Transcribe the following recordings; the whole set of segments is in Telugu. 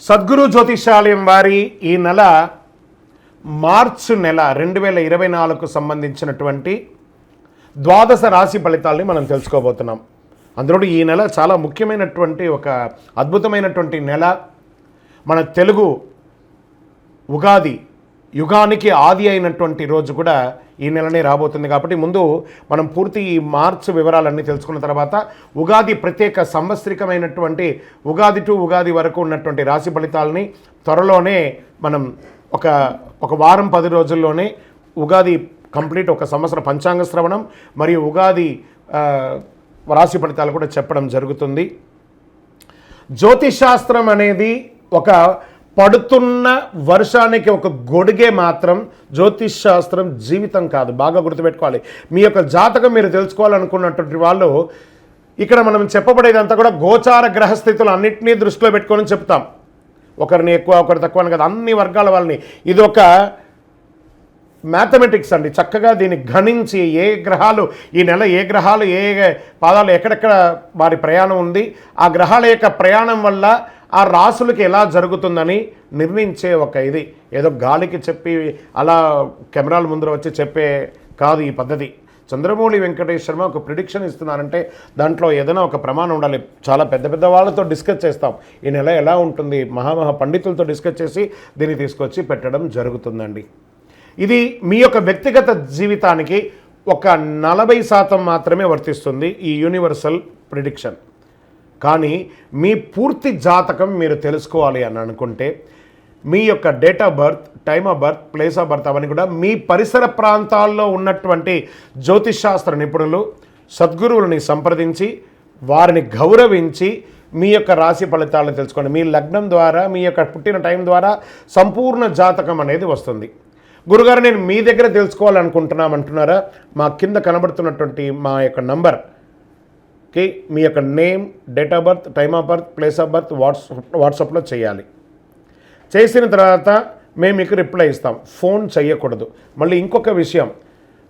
సద్గురు జ్యోతిషాలయం వారి ఈ నెల మార్చి నెల 2024కు సంబంధించినటువంటి ద్వాదశ రాశి ఫలితాలని మనం తెలుసుకోబోతున్నాం. అందులో ఈ నెల చాలా ముఖ్యమైనటువంటి ఒక అద్భుతమైనటువంటి నెల. మన తెలుగు ఉగాది యుగానికి ఆది అయినటువంటి రోజు కూడా ఈ నెలనే రాబోతుంది. కాబట్టి ముందు మనం పూర్తి ఈ మార్చ్ వివరాలన్నీ తెలుసుకున్న తర్వాత ఉగాది ప్రత్యేక సంవత్సరికమైనటువంటి ఉగాది టు ఉగాది వరకు ఉన్నటువంటి రాశి ఫలితాలని త్వరలోనే మనం ఒక వారం 10 రోజుల్లోనే ఉగాది కంప్లీట్ ఒక సంవత్సర పంచాంగ శ్రవణం మరియు ఉగాది రాశి ఫలితాలు కూడా చెప్పడం జరుగుతుంది. జ్యోతిషాస్త్రం అనేది ఒక పడుతున్న వర్షానికి ఒక గొడుగే మాత్రం. జ్యోతిష్ శాస్త్రం జీవితం కాదు, బాగా గుర్తుపెట్టుకోవాలి. మీ యొక్క జాతకం మీరు తెలుసుకోవాలనుకున్నటువంటి వాళ్ళు ఇక్కడ మనం చెప్పబడేదంతా కూడా గోచార గ్రహస్థితులు అన్నింటినీ దృష్టిలో పెట్టుకొని చెప్తాం. ఒకరిని ఎక్కువ ఒకరు తక్కువ అని కదా, అన్ని వర్గాల వాళ్ళని. ఇది ఒక మ్యాథమెటిక్స్ అండి. చక్కగా దీన్ని గణించి ఏ గ్రహాలు ఈ నెల ఏ గ్రహాలు ఏ పాదాలు ఎక్కడెక్కడ వారి ప్రయాణం ఉంది, ఆ గ్రహాల యొక్క ప్రయాణం వల్ల ఆ రాసులకి ఎలా జరుగుతుందని నిర్ణయించే ఒక ఇది. ఏదో గాలికి చెప్పి అలా కెమెరాల ముందర వచ్చి చెప్పే కాదు ఈ పద్ధతి. చంద్రమౌళి వెంకటేష్ శర్మ ఒక ప్రిడిక్షన్ ఇస్తున్నారంటే దాంట్లో ఏదైనా ఒక ప్రమాణం ఉండాలి. చాలా పెద్ద పెద్ద వాళ్ళతో డిస్కస్ చేస్తాం, ఈ నెల ఎలా ఉంటుంది, మహామహా పండితులతో డిస్కస్ చేసి దీన్ని తీసుకొచ్చి పెట్టడం జరుగుతుందండి. ఇది మీ యొక్క వ్యక్తిగత జీవితానికి ఒక 40% మాత్రమే వర్తిస్తుంది ఈ యూనివర్సల్ ప్రిడిక్షన్. కానీ మీ పూర్తి జాతకం మీరు తెలుసుకోవాలి అని అనుకుంటే మీ యొక్క date of birth, time of birth, place of birth అవన్నీ కూడా మీ పరిసర ప్రాంతాల్లో ఉన్నటువంటి జ్యోతిషాస్త్ర నిపుణులు సద్గురువులని సంప్రదించి వారిని గౌరవించి మీ యొక్క రాశి ఫలితాలను తెలుసుకోండి. మీ లగ్నం ద్వారా మీ యొక్క పుట్టిన టైం ద్వారా సంపూర్ణ జాతకం అనేది వస్తుంది. గురుగారు నేను మీ దగ్గర తెలుసుకోవాలనుకుంటున్నామంటున్నారా? మా కింద కనబడుతున్నటువంటి మా యొక్క నంబర్కి మీ యొక్క name, date of birth, time of birth, place of birth వాట్సాప్లో చేయాలి. చేసిన తర్వాత మేము మీకు రిప్లై ఇస్తాం. ఫోన్ చేయకూడదు. మళ్ళీ ఇంకొక విషయం,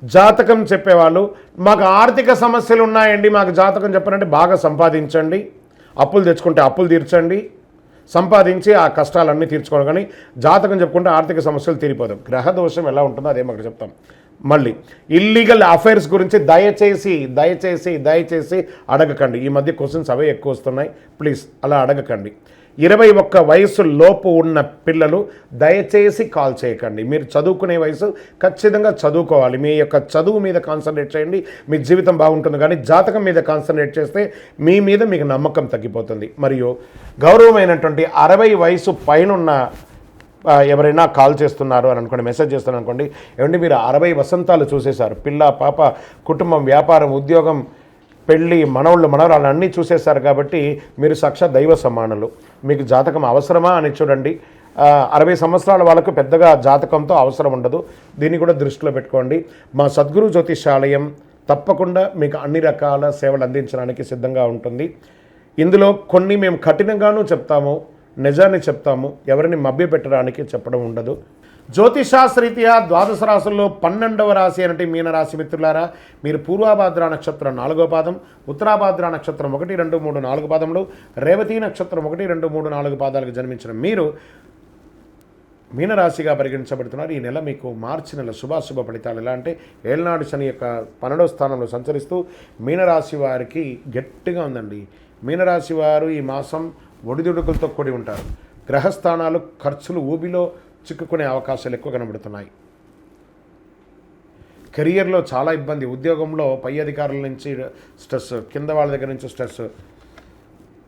జాతకం చెప్పేవాళ్ళు మాకు ఆర్థిక సమస్యలు ఉన్నాయండి, మాకు జాతకం చెప్పారంటే బాగా సంపాదించండి, అప్పులు తెచ్చుకుంటే అప్పులు తీర్చండి, సంపాదించి ఆ కష్టాలన్నీ తీర్చుకోవడం. కానీ జాతకం చెప్పుకుంటే ఆర్థిక సమస్యలు తీరిపోదాం. గ్రహ దోషం ఎలా ఉంటుందో అదే మాకు చెప్తాం. మళ్ళీ ఇల్లీగల్ అఫైర్స్ గురించి దయచేసి అడగకండి. ఈ మధ్య క్వశ్చన్స్ అవే ఎక్కువ వస్తున్నాయి. ప్లీజ్ అలా అడగకండి. 21 వయసు లోపు ఉన్న పిల్లలు దయచేసి కాల్ చేయకండి. మీరు చదువుకునే వయసు ఖచ్చితంగా చదువుకోవాలి. మీ యొక్క చదువు మీద కాన్సన్ట్రేట్ చేయండి, మీ జీవితం బాగుంటుంది. కానీ జాతకం మీద కాన్సన్ట్రేట్ చేస్తే మీ మీద మీకు నమ్మకం తగ్గిపోతుంది. మరియు గౌరవమైనటువంటి 60 వయసు పైనున్న ఎవరైనా కాల్ చేస్తున్నారు అని అనుకోండి, మెసేజ్ చేస్తున్నారు అనుకోండి, ఏమంటే మీరు 60 వసంతాలు చూసేశారు, పిల్ల పాప కుటుంబం వ్యాపారం ఉద్యోగం పెళ్ళి మనవళ్ళు మనవరాలు అన్నీ చూసేశారు. కాబట్టి మీరు సాక్షాత్ దైవ సమానులు. మీకు జాతకం అవసరమా అని చూడండి. 60 సంవత్సరాల వాళ్ళకు పెద్దగా జాతకంతో అవసరం ఉండదు. దీన్ని కూడా దృష్టిలో పెట్టుకోండి. మా సద్గురు జ్యోతిషాలయం తప్పకుండా మీకు అన్ని రకాల సేవలు అందించడానికి సిద్ధంగా ఉంటుంది. ఇందులో కొన్ని మేము కఠినంగానూ చెప్తాము, నిజాన్ని చెప్తాము, ఎవరిని మభ్యపెట్టడానికి చెప్పడం ఉండదు. జ్యోతిషాస్త్రరీత్యా ద్వాదశ రాశుల్లో 12వ రాశి అంటే మీనరాశి మిత్రులారా, మీరు పూర్వాభాద్ర నక్షత్రం 4వ పాదం, ఉత్తరాభాద్ర నక్షత్రం 1, 2, 3, 4 పాదములు, రేవతి నక్షత్రం 1, 2, 3, 4 పాదాలకు జన్మించిన మీరు మీనరాశిగా పరిగణించబడుతున్నారు. ఈ నెల మీకు మార్చి నెల శుభాశుభ ఫలితాలు ఎలా అంటే ఏళ్నాడు శని యొక్క 12వ స్థానంలో సంచరిస్తూ మీనరాశి వారికి గట్టిగా ఉందండి. మీనరాశి వారు ఈ మాసం ఒడిదుడుకులతో కూడి ఉంటారు. గ్రహస్థానాలు ఖర్చులు ఊబిలో చిక్కుకునే అవకాశాలు ఎక్కువ కనబడుతున్నాయి. కెరియర్లో చాలా ఇబ్బంది, ఉద్యోగంలో పై అధికారుల నుంచి స్ట్రెస్, కింద వాళ్ళ దగ్గర నుంచి స్ట్రెస్,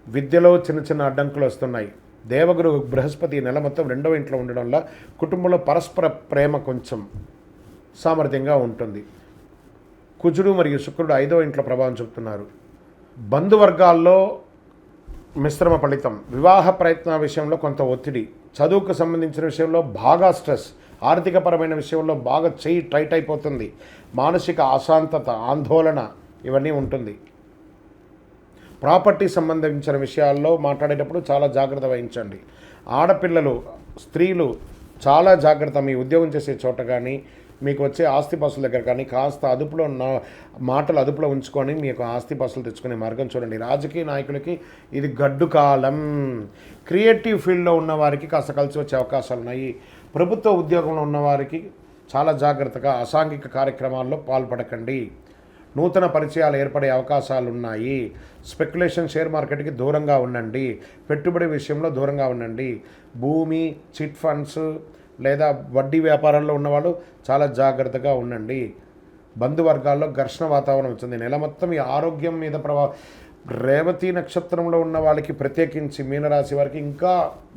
విద్యలో చిన్న అడ్డంకులు వస్తున్నాయి. దేవగురు బృహస్పతి నెల మొత్తం 2వ ఇంట్లో ఉండడం వల్ల కుటుంబంలో పరస్పర ప్రేమ కొంచెం సామర్థ్యంగా ఉంటుంది. కుజుడు మరియు శుక్రుడు 5వ ఇంట్లో ప్రభావం చూపుతున్నారు. బంధువర్గాల్లో మిశ్రమ ఫలితం, వివాహ ప్రయత్న విషయంలో కొంత ఒత్తిడి, చదువుకు సంబంధించిన విషయంలో బాగా స్ట్రెస్, ఆర్థికపరమైన విషయంలో బాగా చెయ్యి టైట్ అయిపోతుంది, మానసిక అశాంతత, ఆందోళన ఇవన్నీ ఉంటుంది. ప్రాపర్టీ సంబంధించిన విషయాల్లో మాట్లాడేటప్పుడు చాలా జాగ్రత్త వహించండి. ఆడపిల్లలు, స్త్రీలు చాలా జాగ్రత్త. మీ ఉద్యోగం చేసే చోట కానీ మీకు వచ్చే ఆస్తిపాస్తుల దగ్గర కానీ కాస్త అదుపులో ఉన్న మాటలు అదుపులో ఉంచుకొని మీ యొక్క ఆస్తిపాస్తులు తెచ్చుకునే మార్గం చూడండి. రాజకీయ నాయకులకి ఇది గడ్డు కాలం. క్రియేటివ్ ఫీల్డ్లో ఉన్న వారికి కాస్త కలిసి వచ్చే అవకాశాలు ఉన్నాయి. ప్రభుత్వ ఉద్యోగంలో ఉన్నవారికి చాలా జాగ్రత్తగా అసాంఘిక కార్యక్రమాల్లో పాల్పడకండి. నూతన పరిచయాలు ఏర్పడే అవకాశాలు ఉన్నాయి. స్పెక్యులేషన్ షేర్ మార్కెట్కి దూరంగా ఉండండి. పెట్టుబడి విషయంలో దూరంగా ఉండండి. భూమి, చిట్ ఫండ్స్ లేదా వడ్డీ వ్యాపారాల్లో ఉన్నవాళ్ళు చాలా జాగ్రత్తగా ఉండండి. బంధువర్గాల్లో ఘర్షణ వాతావరణం వచ్చింది. నెల మొత్తం ఈ ఆరోగ్యం మీద రేవతి నక్షత్రంలో ఉన్న వాళ్ళకి ప్రత్యేకించి మీనరాశి వారికి ఇంకా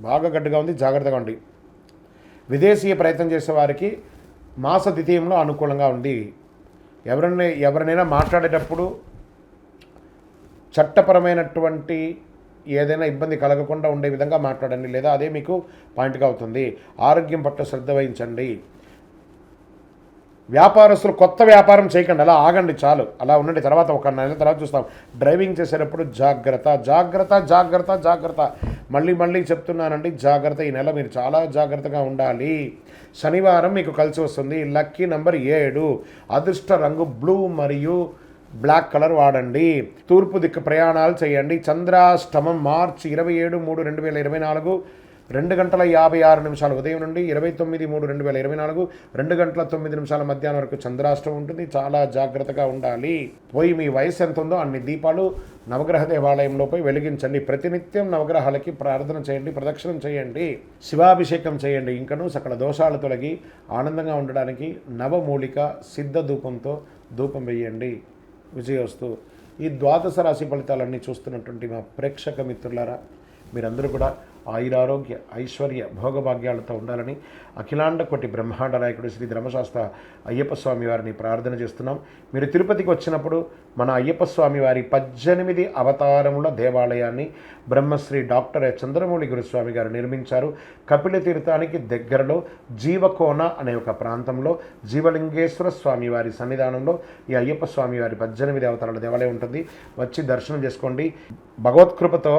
బాగా గడ్డుగా ఉంది. జాగ్రత్తగా ఉండి. విదేశీయ ప్రయత్నం చేసే వారికి మాస ద్వితీయంలో అనుకూలంగా ఉంది. ఎవరినైనా మాట్లాడేటప్పుడు చట్టపరమైనటువంటి ఏదైనా ఇబ్బంది కలగకుండా ఉండే విధంగా మాట్లాడండి, లేదా అదే మీకు పాయింట్గా అవుతుంది. ఆరోగ్యం పట్ల శ్రద్ధ వహించండి. వ్యాపారస్తులు కొత్త వ్యాపారం చేయకండి, అలా ఆగండి, చాలు, అలా ఉండండి. తర్వాత ఒక నెల తర్వాత చూస్తాం. డ్రైవింగ్ చేసేటప్పుడు జాగ్రత్త జాగ్రత్త జాగ్రత్త జాగ్రత్త. మళ్ళీ చెప్తున్నానండి, జాగ్రత్త. ఈ నెల మీరు చాలా జాగ్రత్తగా ఉండాలి. శనివారం మీకు కలిసి వస్తుంది. Lucky number 7. అదృష్ట రంగు బ్లూ మరియు బ్లాక్ కలర్ వాడండి. తూర్పు దిక్కు ప్రయాణాలు చేయండి. చంద్రాష్టమం మార్చి 27/3/2024 2:56 ఉదయం నుండి 29/3/2024 2:09 మధ్యాహ్నం వరకు చంద్రాష్టమం ఉంటుంది. చాలా జాగ్రత్తగా ఉండాలి. పోయి మీ వయసు ఎంత ఉందో అన్ని దీపాలు నవగ్రహ దేవాలయంలో పోయి వెలిగించండి. ప్రతినిత్యం నవగ్రహాలకి ప్రార్థన చేయండి, ప్రదక్షిణం చేయండి, శివాభిషేకం చేయండి. ఇంకనూ సకల దోషాలు తొలగి ఆనందంగా ఉండడానికి నవమూలిక సిద్ధ ధూపంతో ధూపం వేయండి. విజయోస్తు. ఈ ద్వాదశ రాశి ఫలితాలన్నీ చూస్తున్నటువంటి మా ప్రేక్షక మిత్రులారా, మీరందరూ కూడా ఆయురారోగ్య ఐశ్వర్య భోగభాగ్యాలతో ఉండాలని అఖిలాండ కోటి బ్రహ్మాండ నాయకుడు శ్రీ ధర్మశాస్త్ర అయ్యప్ప స్వామి వారిని ప్రార్థన చేస్తున్నాం. మీరు తిరుపతికి వచ్చినప్పుడు మన అయ్యప్ప స్వామి వారి 18 అవతారముల దేవాలయాన్ని బ్రహ్మశ్రీ డాక్టర్ చంద్రమౌళి గురుస్వామి గారు నిర్మించారు. కపిల తీర్థానికి దగ్గరలో జీవకోన అనే ఒక ప్రాంతంలో జీవలింగేశ్వర స్వామి వారి సన్నిధానంలో ఈ అయ్యప్ప స్వామి వారి 18 అవతారాల దేవాలయం ఉంటుంది. వచ్చి దర్శనం చేసుకోండి. భగవత్కృపతో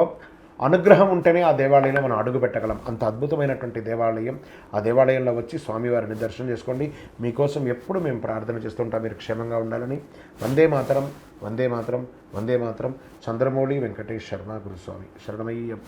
అనుగ్రహం ఉంటేనే ఆ దేవాలయంలో మనం అడుగు పెట్టగలం. అంత అద్భుతమైనటువంటి దేవాలయం. ఆ దేవాలయంలో వచ్చి స్వామివారిని దర్శనం చేసుకోండి. మీకోసం ఎప్పుడు మేము ప్రార్థన చేస్తుంటాం, మీరు క్షేమంగా ఉండాలని. వందే మాతరం, వందే మాతరం, వందే మాతరం. చంద్రమౌళి వెంకటేష్ శర్మ గురుస్వామి. శరణమయ్యప్ప.